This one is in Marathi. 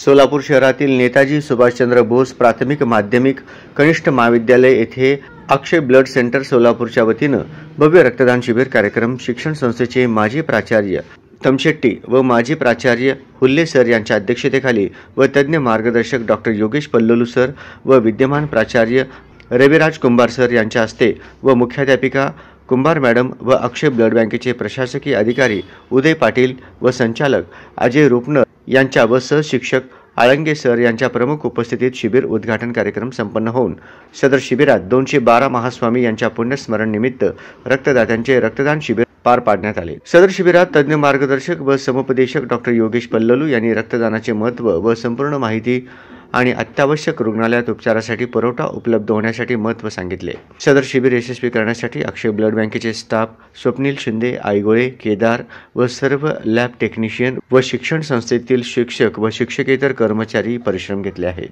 सोलापूर शहरातील नेताजी सुभाषचंद्र बोस प्राथमिक माध्यमिक कनिष्ठ महाविद्यालय येथे अक्षय ब्लड सेंटर सोलापूरच्या वतीनं भव्य रक्तदान शिबिर कार्यक्रम शिक्षण संस्थेचे माजी प्राचार्य तमशेट्टी व माजी प्राचार्य हुल्ले सर यांच्या अध्यक्षतेखाली व तज्ञ मार्गदर्शक डॉक्टर योगेश पल्लोलू सर व विद्यमान प्राचार्य रविराज कुंभार सर यांच्या हस्ते व मुख्याध्यापिका कुंभार मॅडम व अक्षय ब्लड बँकेचे प्रशासकीय अधिकारी उदय पाटील व संचालक अजय रुपनर यांच्या व सहशिक्षक आळंगे सर यांच्या प्रमुख उपस्थितीत शिबिर उद्घाटन कार्यक्रम संपन्न होऊन सदर शिबिरात 212 महास्वामी यांच्या पुण्यस्मरण निमित्त रक्तदात्यांचे रक्तदान शिबिर पार पाडण्यात आले। सदर शिबिरात तज्ञ मार्गदर्शक व समुपदेशक डॉक्टर योगेश पल्लोलू यांनी रक्तदानाचे महत्त्व व संपूर्ण माहिती आणि अत्यावश्यक रुग्णालयात उपचारासाठी पुरवठा उपलब्ध होण्यासाठी महत्त्व सांगितले। सदर शिबिर यशस्वी करण्यासाठी अक्षय ब्लड बँकेचे स्टाफ स्वप्नील शिंदे, आईगोळे, केदार व सर्व लॅब टेक्निशियन व शिक्षण संस्थेतील शिक्षक व शिक्षकेतर कर्मचारी परिश्रम घेतले आहेत।